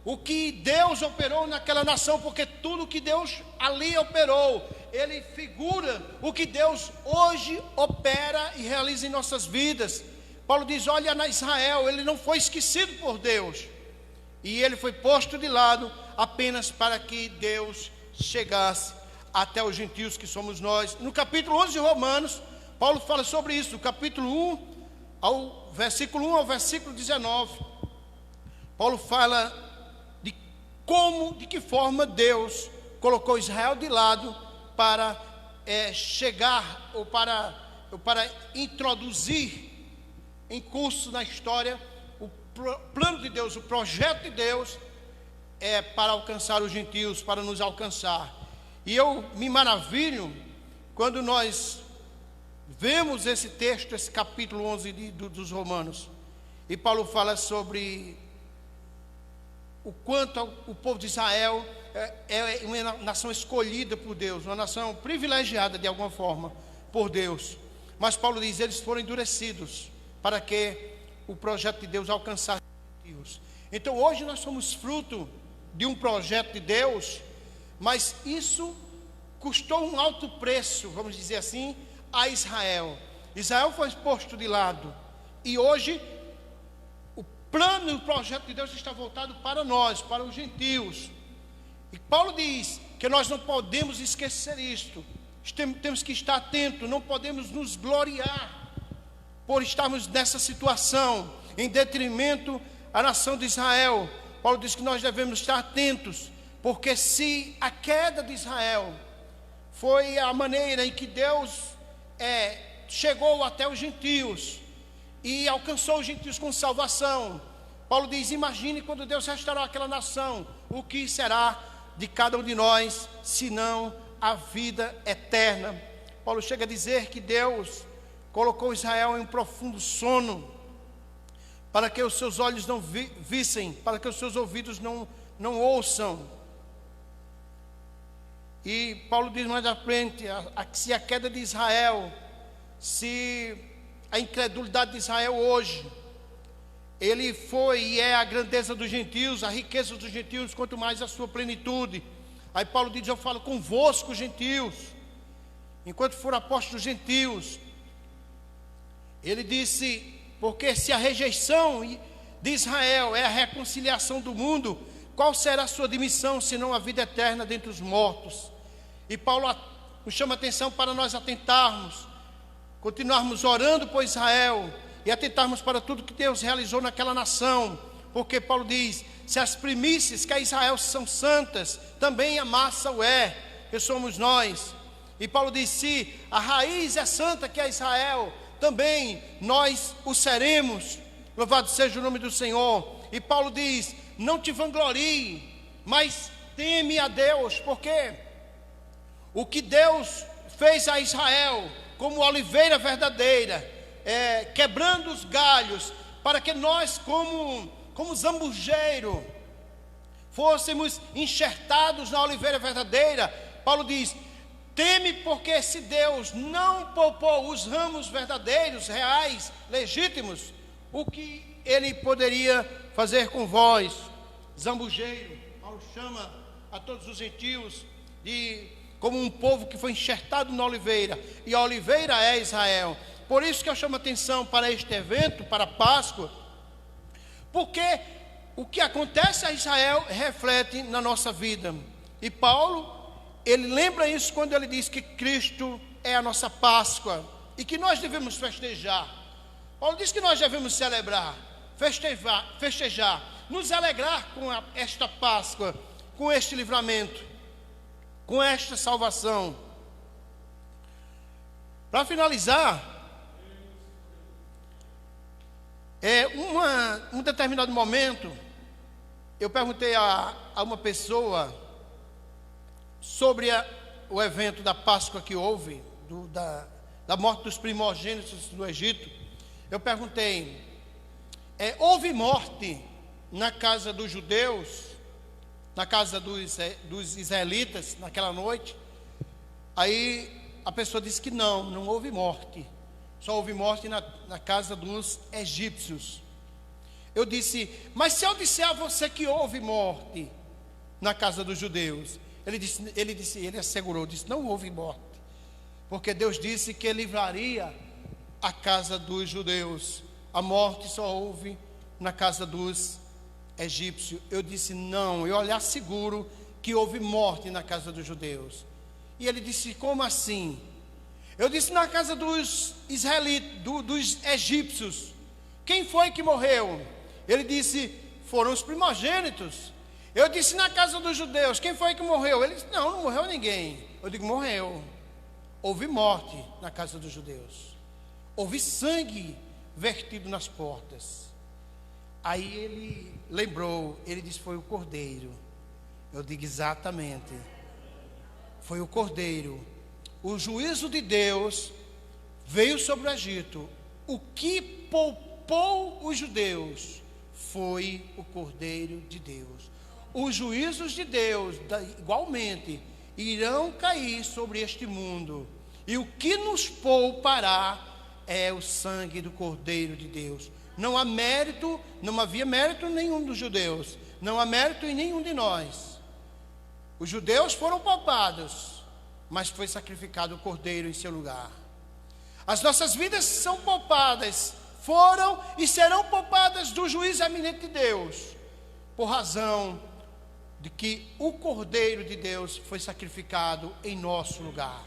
o que Deus operou naquela nação, porque tudo que Deus ali operou, ele figura o que Deus hoje opera e realiza em nossas vidas. Paulo diz: olha, na Israel, ele não foi esquecido por Deus, e ele foi posto de lado apenas para que Deus chegasse até os gentios, que somos nós. No capítulo 11 de Romanos, Paulo fala sobre isso, do capítulo 1 ao versículo 1 ao versículo 19. Paulo fala de que forma Deus colocou Israel de lado para chegar, ou para introduzir em curso na história o plano de Deus, o projeto de Deus para alcançar os gentios, para nos alcançar. E eu me maravilho quando nós vemos esse texto, esse capítulo 11 dos Romanos, e Paulo fala sobre o quanto o povo de Israel é uma nação escolhida por Deus, uma nação privilegiada de alguma forma por Deus. Mas Paulo diz: eles foram endurecidos para que o projeto de Deus alcançasse os gentios. Então hoje nós somos fruto de um projeto de Deus, mas isso custou um alto preço, vamos dizer assim, a Israel. Israel foi posto de lado, e hoje o plano e o projeto de Deus está voltado para nós, para os gentios. E Paulo diz que nós não podemos esquecer isto, temos que estar atentos, não podemos nos gloriar por estarmos nessa situação, em detrimento à nação de Israel. Paulo diz que nós devemos estar atentos, porque se a queda de Israel foi a maneira em que Deus chegou até os gentios e alcançou os gentios com salvação, Paulo diz: imagine quando Deus restaurar aquela nação, o que será de cada um de nós, senão a vida eterna. Paulo chega a dizer que Deus colocou Israel em um profundo sono, para que os seus olhos não vissem, para que os seus ouvidos não ouçam. E Paulo diz mais à frente: se a queda de Israel, se a incredulidade de Israel hoje, ele foi e é a grandeza dos gentios, a riqueza dos gentios, quanto mais a sua plenitude. Aí Paulo diz: eu falo convosco, gentios, enquanto for apóstolo dos gentios. Ele disse: porque se a rejeição de Israel é a reconciliação do mundo, qual será a sua admissão, senão a vida eterna dentre os mortos? E Paulo nos chama a atenção para nós atentarmos, continuarmos orando por Israel e atentarmos para tudo que Deus realizou naquela nação, porque Paulo diz: se as primícias que a Israel são santas, também a massa o é, que somos nós. E Paulo diz: se a raiz é santa que é Israel, também nós o seremos. Louvado seja o nome do Senhor. E Paulo diz: não te vanglorie, mas teme a Deus, porque o que Deus fez a Israel como oliveira verdadeira, quebrando os galhos, para que nós como zambujeiro fôssemos enxertados na oliveira verdadeira. Paulo diz: teme, porque se Deus não poupou os ramos verdadeiros, reais, legítimos, o que Ele poderia fazer com vós, zambujeiro? Paulo chama a todos os gentios como um povo que foi enxertado na oliveira, e a oliveira é Israel. Por isso que eu chamo a atenção para este evento, para a Páscoa, porque o que acontece a Israel reflete na nossa vida. E Paulo, ele lembra isso quando ele diz que Cristo é a nossa Páscoa e que nós devemos festejar. Paulo diz que nós devemos celebrar, festejar, nos alegrar com esta Páscoa, com este livramento, com esta salvação. Para finalizar, um determinado momento, eu perguntei a uma pessoa sobre o evento da Páscoa que houve, da morte dos primogênitos do Egito. Eu perguntei: houve morte na casa dos judeus, na casa dos israelitas naquela noite? Aí a pessoa disse que não houve morte. Só houve morte na casa dos egípcios. Eu disse, mas se eu disser a você que houve morte na casa dos judeus? Ele assegurou, disse, não houve morte. Porque Deus disse que Ele livraria a casa dos judeus. A morte só houve na casa dos egípcios. Eu disse, não, eu lhe asseguro que houve morte na casa dos judeus. E ele disse, como assim? Eu disse, na casa dos israelitas, dos egípcios. Quem foi que morreu? Ele disse, foram os primogênitos. Eu disse, na casa dos judeus, quem foi que morreu? Ele disse, não morreu ninguém. Eu digo, morreu. Houve morte na casa dos judeus. Houve sangue vertido nas portas. Aí ele lembrou, ele disse, foi o cordeiro. Eu digo, exatamente. Foi o cordeiro. O juízo de Deus veio sobre o Egito. O que poupou os judeus foi o cordeiro de Deus. Os juízos de Deus, igualmente, irão cair sobre este mundo. E o que nos poupará é o sangue do cordeiro de Deus. Não há mérito, não havia mérito em nenhum dos judeus. Não há mérito em nenhum de nós. Os judeus foram poupados, mas foi sacrificado o cordeiro em seu lugar. As nossas vidas são poupadas, foram e serão poupadas do juízo eminente de Deus, por razão de que o cordeiro de Deus foi sacrificado em nosso lugar.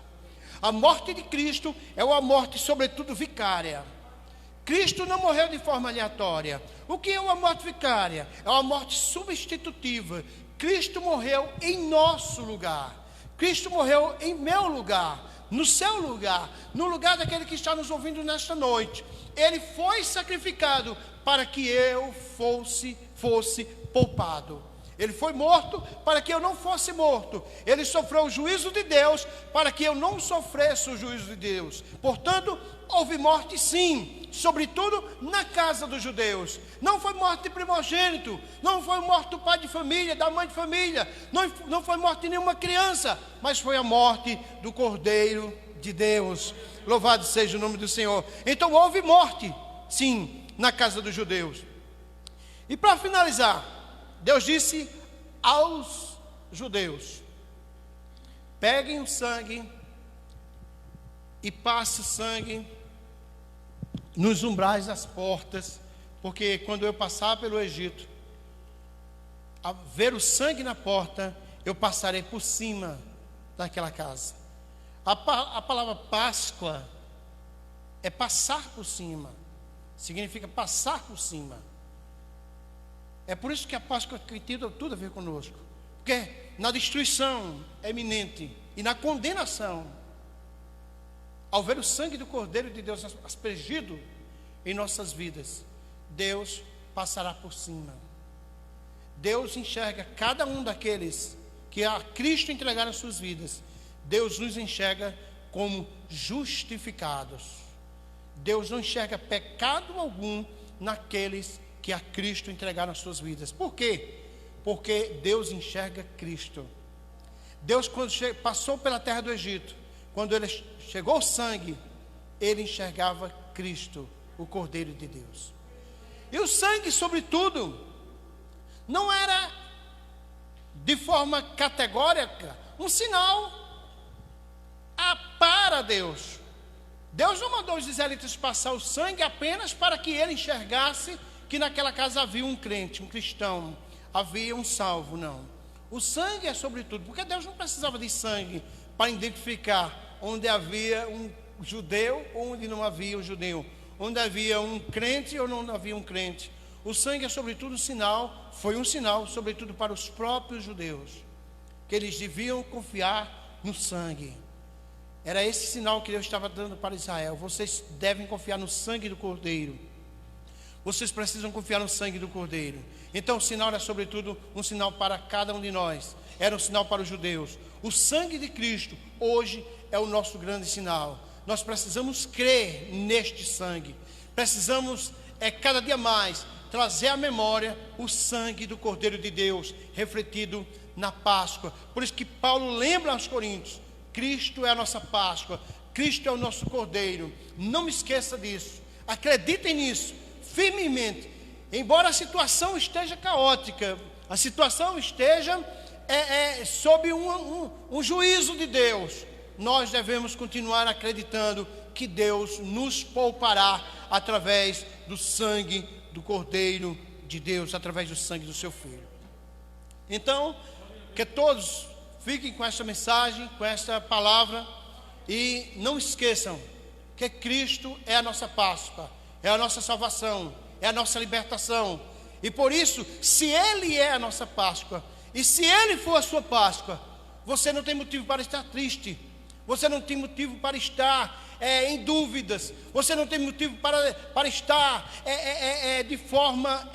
A morte de Cristo é uma morte sobretudo vicária. Cristo não morreu de forma aleatória. O que é uma morte vicária? É uma morte substitutiva. Cristo morreu em nosso lugar. Cristo morreu em meu lugar, no seu lugar, no lugar daquele que está nos ouvindo nesta noite. Ele foi sacrificado para que eu fosse poupado. Ele foi morto para que eu não fosse morto. Ele sofreu o juízo de Deus para que eu não sofresse o juízo de Deus. Portanto, houve morte sim, sobretudo na casa dos judeus. Não foi morte de primogênito, não foi morte do pai de família, da mãe de família, não foi morte de nenhuma criança, mas foi a morte do Cordeiro de Deus. Louvado seja o nome do Senhor. Então houve morte sim na casa dos judeus. E para finalizar, Deus disse aos judeus, peguem o sangue e passe o sangue nos umbrais das portas, porque quando eu passar pelo Egito, a ver o sangue na porta, eu passarei por cima daquela casa. A palavra Páscoa é passar por cima, significa passar por cima. É por isso que a Páscoa tem tudo a ver conosco, porque na destruição eminente e na condenação, ao ver o sangue do Cordeiro de Deus aspergido em nossas vidas, Deus passará por cima. Deus enxerga cada um daqueles que a Cristo entregaram as suas vidas. Deus nos enxerga como justificados. Deus não enxerga pecado algum naqueles que a Cristo entregaram as suas vidas. Por quê? Porque Deus enxerga Cristo. Deus, quando passou pela terra do Egito, quando ele chegou o sangue, ele enxergava Cristo, o Cordeiro de Deus. E o sangue, sobretudo, não era de forma categórica um sinal para Deus. Deus não mandou os israelitas passar o sangue apenas para que ele enxergasse que naquela casa havia um crente, um cristão, havia um salvo, não. O sangue é sobretudo, porque Deus não precisava de sangue para identificar onde havia um judeu ou onde não havia um judeu, onde havia um crente ou não havia um crente. O sangue é sobretudo um sinal, foi um sinal sobretudo para os próprios judeus, que eles deviam confiar no sangue. Era esse sinal que Deus estava dando para Israel. Vocês devem confiar no sangue do Cordeiro. Vocês precisam confiar no sangue do Cordeiro. Então o sinal era sobretudo um sinal para cada um de nós. Era um sinal para os judeus. O sangue de Cristo hoje é o nosso grande sinal. Nós precisamos crer neste sangue. Precisamos, cada dia mais, trazer à memória o sangue do Cordeiro de Deus, refletido na Páscoa. Por isso que Paulo lembra aos Coríntios Cristo é a nossa Páscoa, Cristo é o nosso Cordeiro. Não me esqueça disso, acreditem nisso, firmemente. Embora a situação esteja caótica, a situação esteja sob um juízo de Deus, nós devemos continuar acreditando que Deus nos poupará através do sangue do Cordeiro de Deus, através do sangue do seu Filho. Então, que todos fiquem com essa mensagem, com essa palavra, e não esqueçam que Cristo é a nossa Páscoa, é a nossa salvação, é a nossa libertação. E por isso, se Ele é a nossa Páscoa, e se Ele for a sua Páscoa, você não tem motivo para estar triste, você não tem motivo para estar em dúvidas, você não tem motivo para estar de forma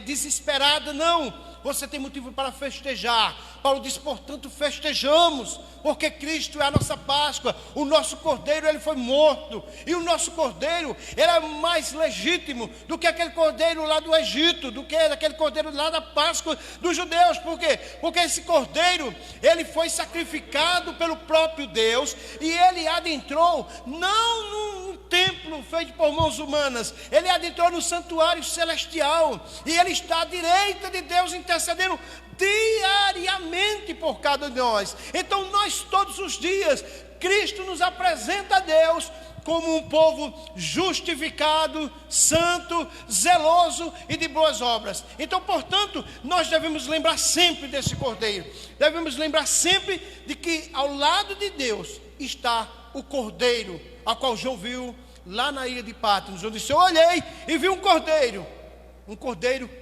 desesperada, não. Você tem motivo para festejar. Paulo diz, portanto, festejamos, porque Cristo é a nossa Páscoa. O nosso Cordeiro, ele foi morto, e o nosso Cordeiro, ele é mais legítimo do que aquele Cordeiro lá do Egito, do que aquele Cordeiro lá da Páscoa dos judeus. Por quê? Porque esse Cordeiro, ele foi sacrificado pelo próprio Deus, e ele adentrou, não num templo feito por mãos humanas, ele adentrou no santuário celestial, e ele está à direita de Deus, intercedendo diariamente por cada de nós. Então nós todos os dias, Cristo nos apresenta a Deus como um povo justificado, santo, zeloso e de boas obras. Então, portanto, nós devemos lembrar sempre desse Cordeiro, devemos lembrar sempre de que ao lado de Deus está o Cordeiro, a qual João viu lá na ilha de Patmos, onde disse, eu olhei e vi um cordeiro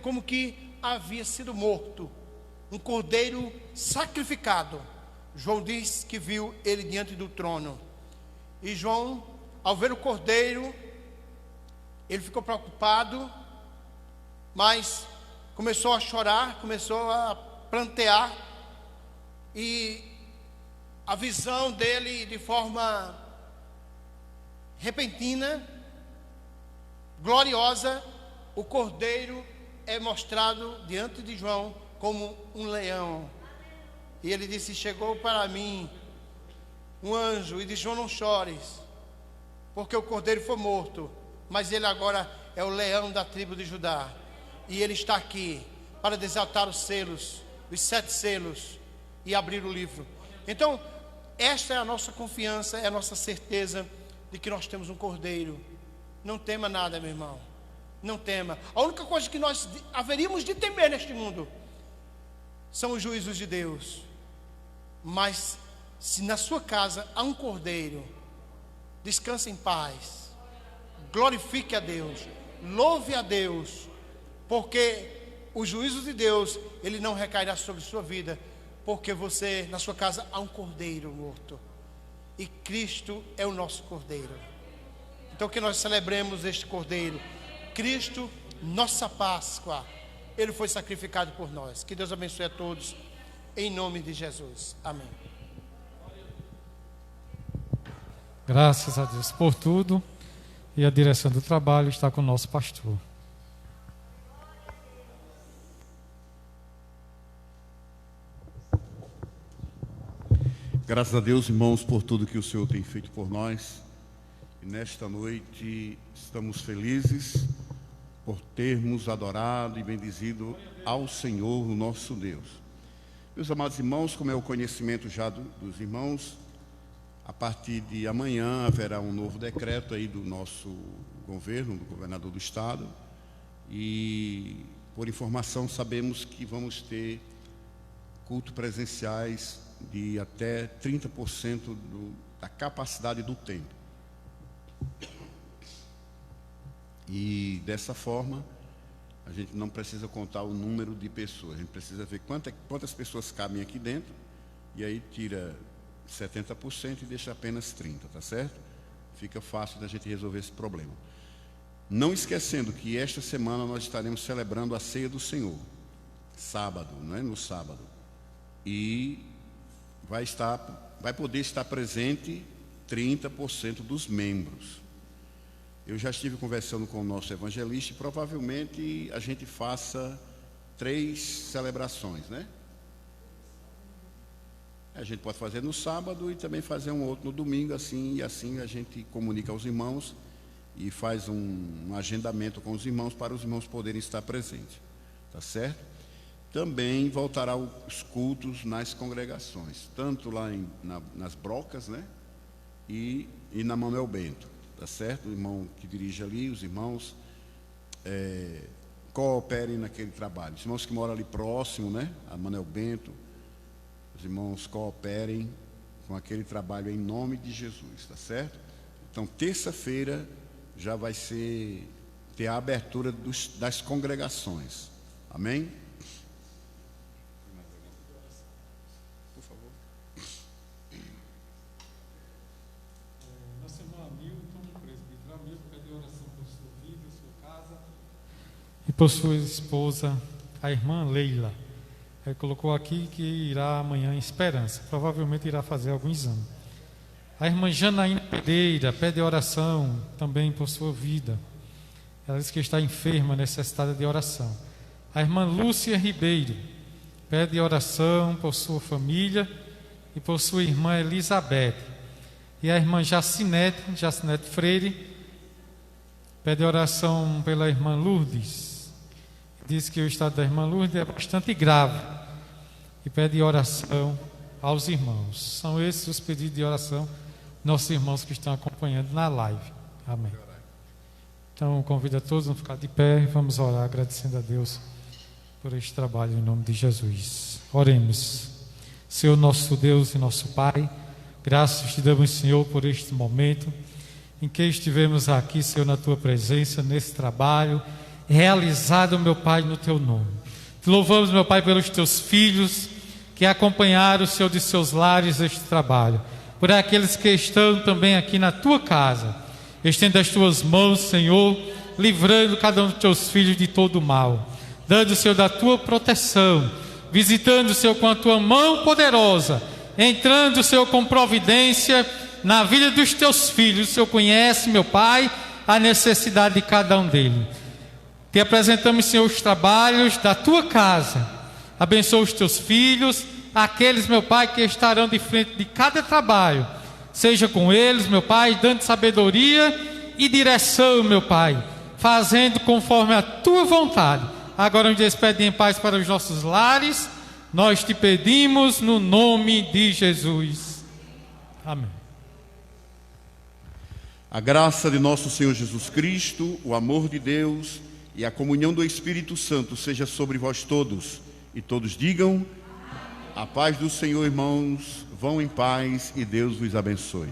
como que havia sido morto, um cordeiro sacrificado. João diz que viu ele diante do trono, e João, ao ver o cordeiro, ele ficou preocupado, mas começou a chorar, começou a prantear, e a visão dele, de forma repentina, gloriosa, o cordeiro é mostrado diante de João como um leão. E ele disse, chegou para mim um anjo e disse, João, não chores, porque o cordeiro foi morto, mas ele agora é o leão da tribo de Judá, e ele está aqui para desatar os selos, os 7 selos, e abrir o livro. Então, esta é a nossa confiança, é a nossa certeza de que nós temos um cordeiro. Não tema nada, meu irmão, não tema. A única coisa que nós haveríamos de temer neste mundo são os juízos de Deus. Mas se na sua casa há um cordeiro, descanse em paz, glorifique a Deus, louve a Deus, porque o juízo de Deus, ele não recairá sobre sua vida, porque você, na sua casa, há um cordeiro morto, e Cristo é o nosso cordeiro. Então que nós celebremos este cordeiro, Cristo, nossa Páscoa, ele foi sacrificado por nós. Que Deus abençoe a todos, em nome de Jesus, amém. Graças a Deus por tudo, e a direção do trabalho está com o nosso pastor. Graças a Deus, irmãos, por tudo que o Senhor tem feito por nós. E nesta noite estamos felizes por termos adorado e bendizido ao Senhor, o nosso Deus. Meus amados irmãos, como é o conhecimento já dos irmãos, a partir de amanhã haverá um novo decreto aí do nosso governo, do governador do estado, e por informação sabemos que vamos ter cultos presenciais de até 30% da capacidade do templo. E dessa forma, a gente não precisa contar o número de pessoas, a gente precisa ver quantas pessoas cabem aqui dentro, e aí tira 70% e deixa apenas 30%, tá certo? Fica fácil da gente resolver esse problema. Não esquecendo que esta semana nós estaremos celebrando a Ceia do Senhor, sábado, não é? No sábado. E vai poder estar presente 30% dos membros. Eu já estive conversando com o nosso evangelista e provavelmente a gente faça 3 celebrações, né? A gente pode fazer no sábado e também fazer um outro no domingo, assim, e assim a gente comunica aos irmãos e faz um agendamento com os irmãos para os irmãos poderem estar presentes, tá certo? Também voltará os cultos nas congregações, tanto lá nas Brocas, né? E na Manuel Bento, tá certo? O irmão que dirige ali, os irmãos cooperem naquele trabalho. Os irmãos que moram ali próximo, né? A Manuel Bento, os irmãos cooperem com aquele trabalho em nome de Jesus, tá certo? Então, terça-feira já vai ter a abertura das congregações. Amém? Por favor. Nosso irmão Hamilton, presbítero Hamilton, pede oração por sua vida, sua casa e por sua esposa, a irmã Leila. Ele colocou aqui que irá amanhã em Esperança, provavelmente irá fazer algum exame. A irmã Janaína Pereira pede oração também por sua vida. Ela diz que está enferma, necessitada de oração. A irmã Lúcia Ribeiro pede oração por sua família e por sua irmã Elizabeth. E a irmã Jacinete Freire pede oração pela irmã Lourdes. Diz que o estado da irmã Lourdes é bastante grave e pede oração aos irmãos. São esses os pedidos de oração, nossos irmãos que estão acompanhando na live. Amém. Então, convido a todos a ficar de pé e vamos orar agradecendo a Deus por este trabalho em nome de Jesus. Oremos. Senhor nosso Deus e nosso Pai, graças te damos, Senhor, por este momento em que estivemos aqui, Senhor, na tua presença, nesse trabalho realizado, meu Pai, no teu nome. Te louvamos, meu Pai, pelos teus filhos que acompanharam, Senhor, de seus lares este trabalho, por aqueles que estão também aqui na tua casa. Estenda as tuas mãos, Senhor, livrando cada um dos teus filhos de todo o mal, dando, Senhor, da tua proteção, visitando, Senhor, com a tua mão poderosa, entrando, Senhor, com providência na vida dos teus filhos. O Senhor conhece, meu Pai, a necessidade de cada um deles. Te apresentamos, Senhor, os trabalhos da tua casa. Abençoa os teus filhos, aqueles, meu Pai, que estarão de frente de cada trabalho. Seja com eles, meu Pai, dando sabedoria e direção, meu Pai, fazendo conforme a tua vontade. Agora nos despede em paz para os nossos lares. Nós te pedimos no nome de Jesus. Amém. A graça de nosso Senhor Jesus Cristo, o amor de Deus e a comunhão do Espírito Santo seja sobre vós todos. E todos digam: a paz do Senhor, irmãos, vão em paz e Deus vos abençoe.